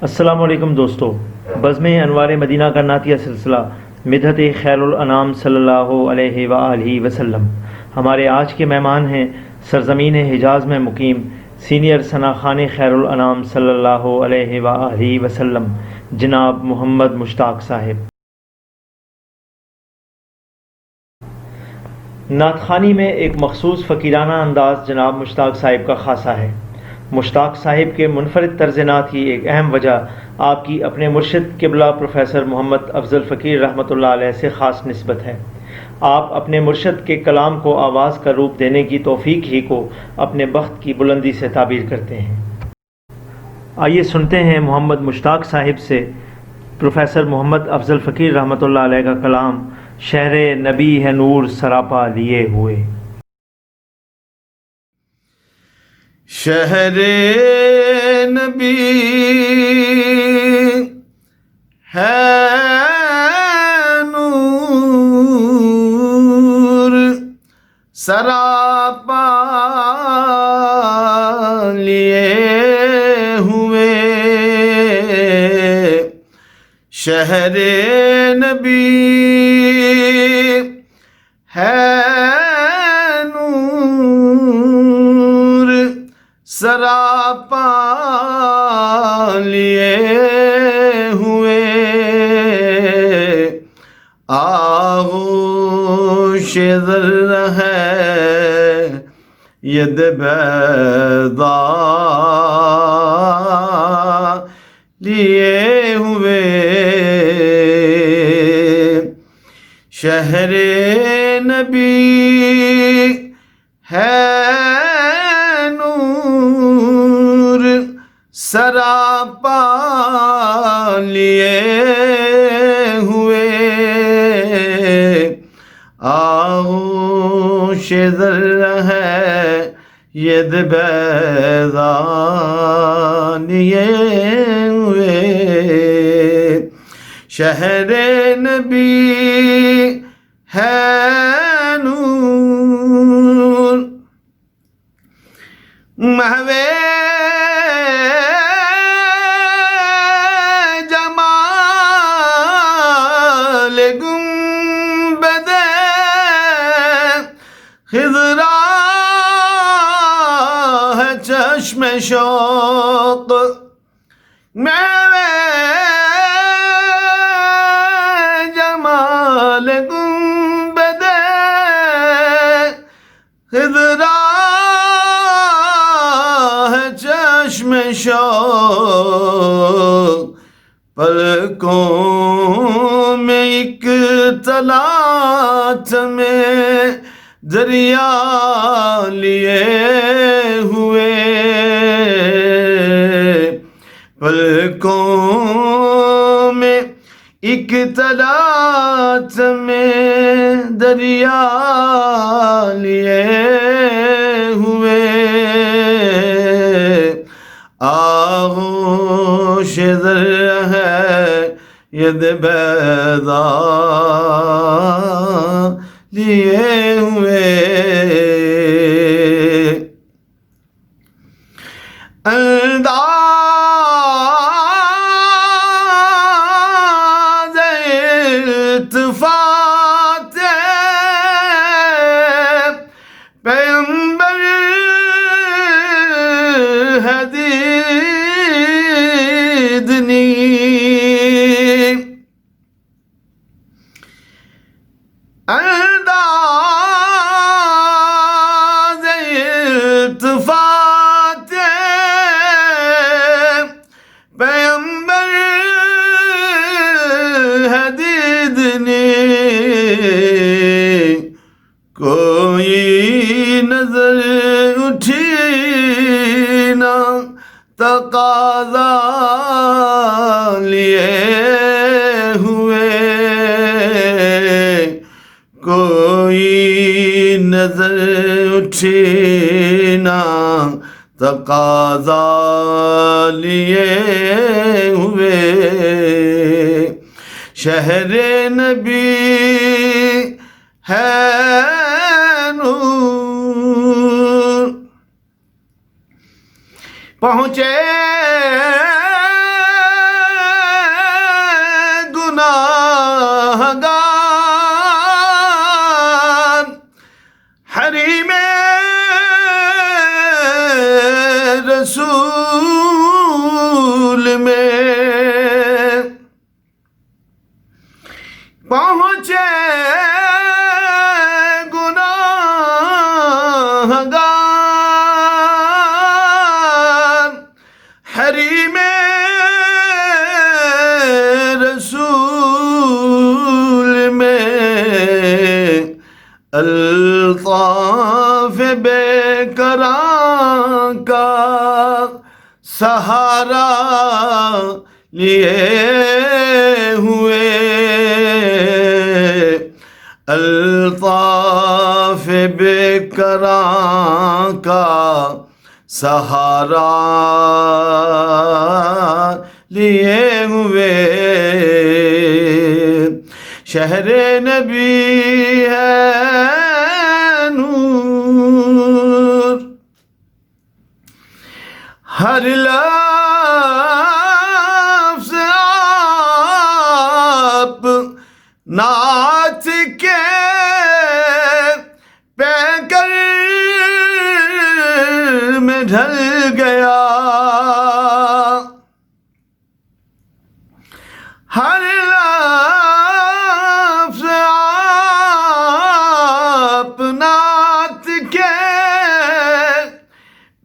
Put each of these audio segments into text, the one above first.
السلام علیکم دوستو، بزم انوار مدینہ کا نعتیہ سلسلہ مدحت خیر الانام صلی اللہ علیہ وآلہ وسلم۔ ہمارے آج کے مہمان ہیں سرزمین حجاز میں مقیم سینئر ثنا خوان خیر الانام صلی اللہ علیہ وآلہ وسلم جناب محمد مشتاق صاحب۔ نعت خوانی میں ایک مخصوص فقیرانہ انداز جناب مشتاق صاحب کا خاصہ ہے۔ مشتاق صاحب کے منفرد طرز نعت کی ایک اہم وجہ آپ کی اپنے مرشد قبلہ پروفیسر محمد افضل فقیر رحمۃ اللہ علیہ سے خاص نسبت ہے۔ آپ اپنے مرشد کے کلام کو آواز کا روپ دینے کی توفیق ہی کو اپنے بخت کی بلندی سے تعبیر کرتے ہیں۔ آئیے سنتے ہیں محمد مشتاق صاحب سے پروفیسر محمد افضل فقیر رحمۃ اللہ علیہ کا کلام شہر نبی ہے نور سراپا لیے ہوئے۔ شہر نبی ہے نور سراپا لیے ہوئے، شہر نبی ہے سراپا لیے ہوئے، آغوش ذرہ ہے ید بیضا لیے ہوئے، شہر نبی ہے سراپا لیے ہوئے، آغوش ذرہ ہے ید بیضا لیے ہوئے، شہر نبی ہے نور محوے خضرا ہے چشم شوق میں جمال گنبد خضرا ہے چشم شوق، پلکوں میں ایک تلاش میں دریا لیے ہوئے، پلکوں میں ایک تلاش میں دریا لیے ہوئے، آغوش ذرہ ہے ید بیضا لیے ہوئے، انداز التفات پیمبر ہے دیدنی، انداز التفات پیمبر ہے دیدنی، کوئی نظر اٹھی نہ تقاضا لیے ہوئے، کوئی نظر اٹھی نہ تقاضا لیے ہوئے، شہر نبی ہے پہنچے پہنچے گناہگار حریم رسول میں الطاف بے کراں کا سہارا لیے ہوئے الطاف بے کراں کا سہارا لیے ہوئے شہر نبی ہے نور ہر لفظ آپ نعت کے پیکر میں ڈھل گیا ہر لفظ آپ نعت کے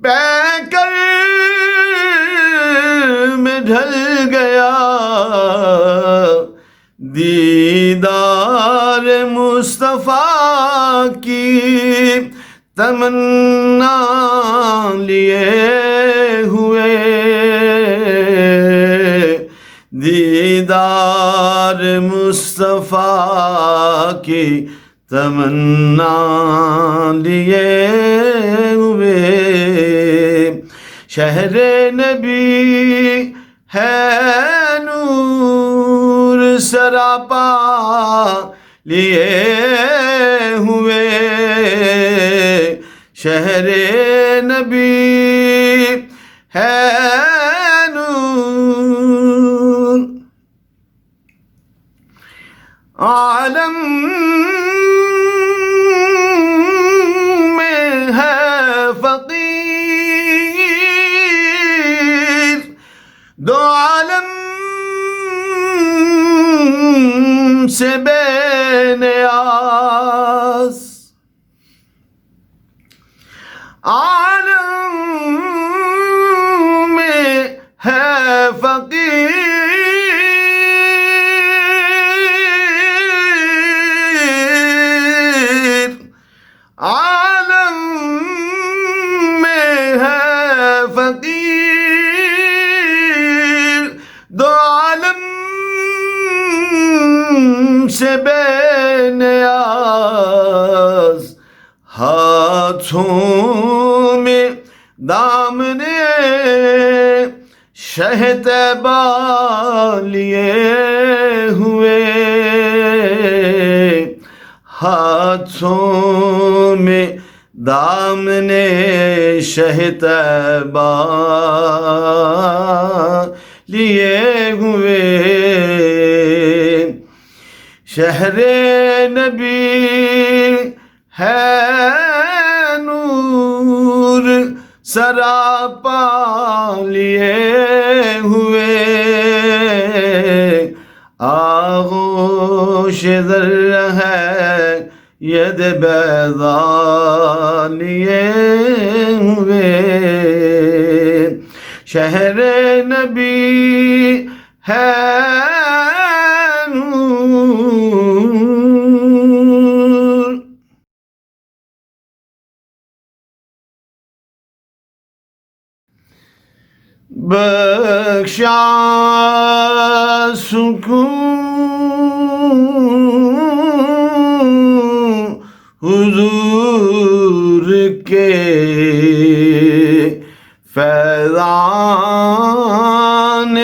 پیکر میں ڈھل گیا دیدار مصطفیٰ کی تمنا لیے ہوئے دیدار مصطفیٰ کی تمنا لیے ہوئے شہر نبی ہے نور سراپا لیے ہوئے شہر نبی ہے نور عالم میں ہے فقیر دو عالم سے بے نیاز عالم میں ہے فقیر عالم میں ہے فقیر دو عالم سے بے نیاز ہاتھوں میں دامنے شہتبا لیے ہوئے ہاتھوں میں دامنے شہتبا لیے ہوئے شہر نبی ہے نور سراپا لیے ہوئے آغوش ذرہ ہے ید بیضا لیے ہوئے شہر نبی ہے نور بخشا سکون حضور کے فیضان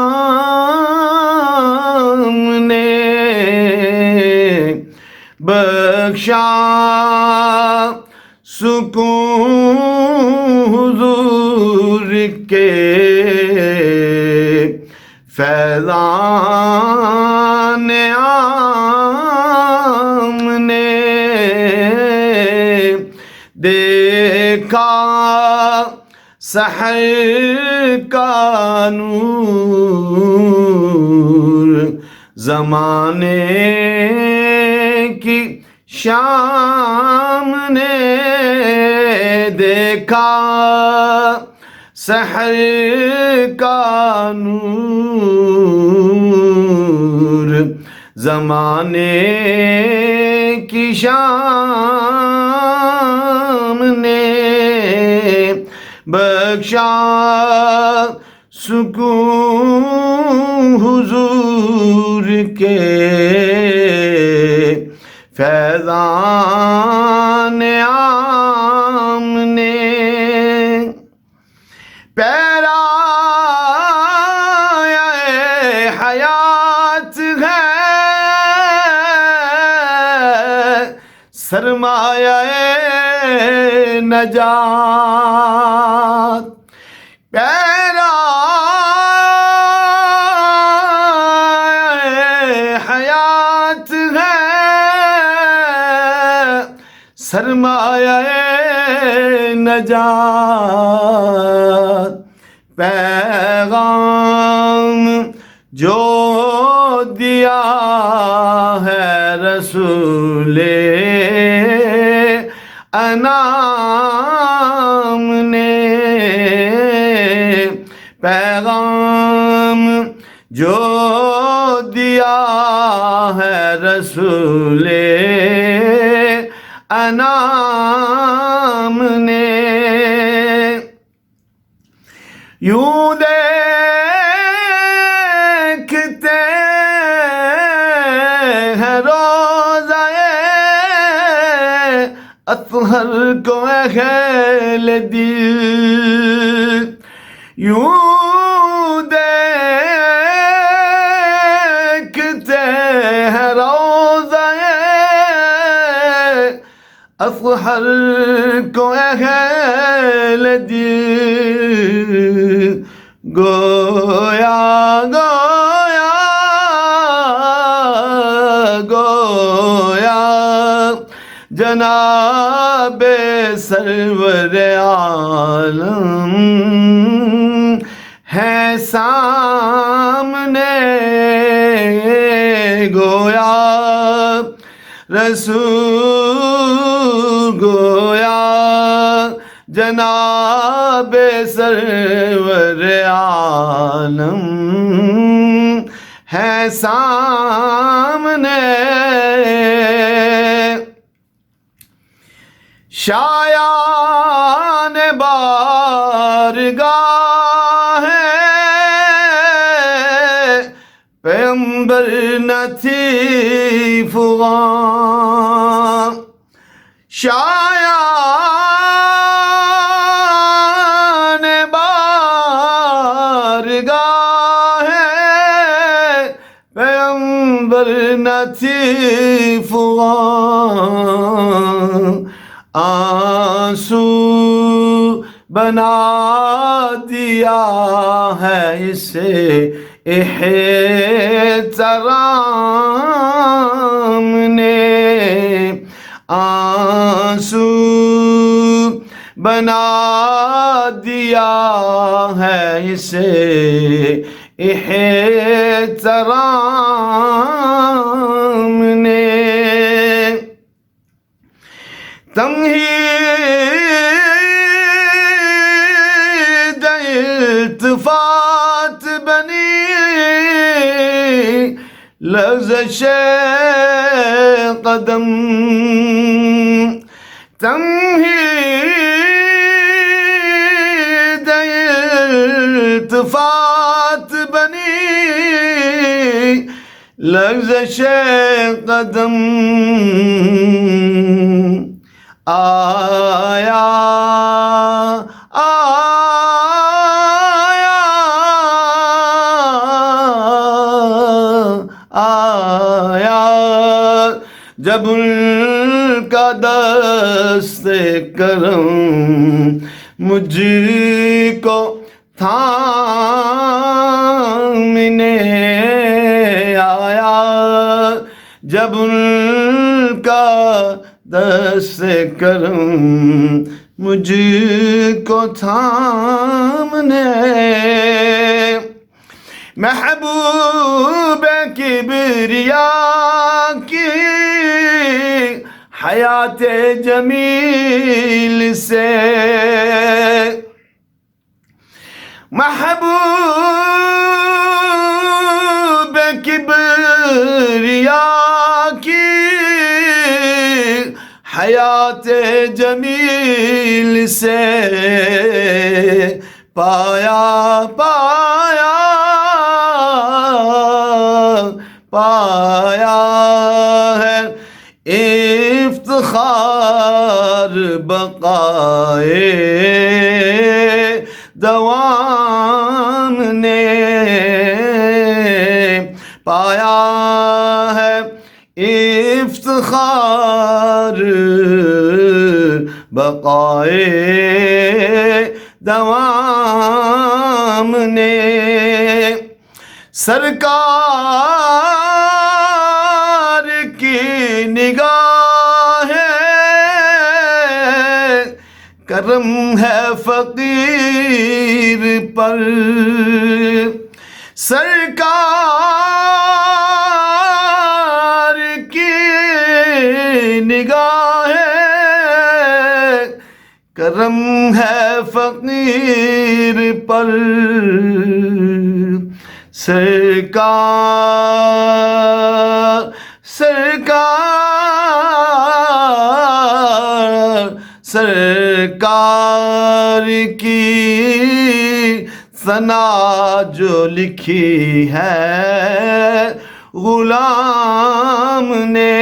عام نے بخشا سکون حضور کے فیضان عام نے دیکھا سحر کا نور زمانے کی شام نے دیکھا سحر کا نور، زمانے کی شام نے بخشا سکون حضور کے فیضان عام نے، پیرایہ حیات ہے سرمایہ نجات، پیرایہ حیات ہے سرمایہ نجات، پیغام جو دیا ہے رسول انام نے، پیغام جو دیا ہے رسول انام نے، یوں دیکھتے ہیں روزہ اطہر کو اہل دل، یوں دیکھتے ہیں روزہ اطہر کو اہل دل، گویا گویا گویا جناب سرور عالم ہے سامنے، گویا رسول، گویا جناب سرور عالم ہے سامنے، شایان بارگاہ پیغمبر نہ تھی فغاں، شایان بارگاہ پیغمبر نہ تھی فغاں، آنسو بنا دیا ہے اسے احترام نے، آنسو بنا دیا ہے اسے احترام نے، تمہید التفات بنی لغزش قدم، تمہید التفات بنی لغزش قدم، آیا آیا آیا جب ان کا دست کرم مجھ کو تھامنے آیا، جب ان کا دست کرم مجھ کو تھامنے، محبوب کبریا کی حیات جمیل سے محبوب کبریا کی حیات جمیل سے پایا پایا پایا ہے افتخار بقائے دوام نے پایا ہے افتخار بقائے دوام نے سرکار کی نگاہ کرم ہے فقیر پر سرکار کی نگاہ کرم ہے فقیر پر سرکار سرکار سرکار کی ثنا جو لکھی ہے غلام نے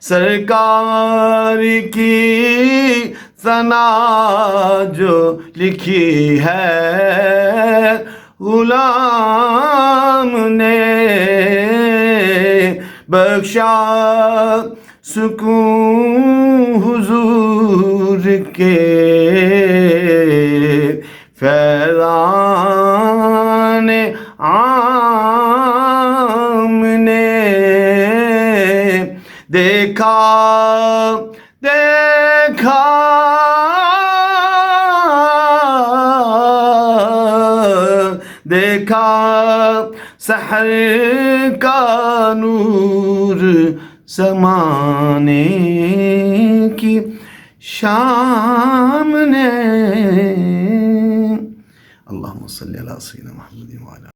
سرکار کی ثنا جو لکھی ہے غلام نے بخشا سکون حضور کے فیضان عام نے دیکھا دیکھا دیکھا سحر کا نور زمانے کی شام نے اللہم صلی علی سیدنا محمد وعلی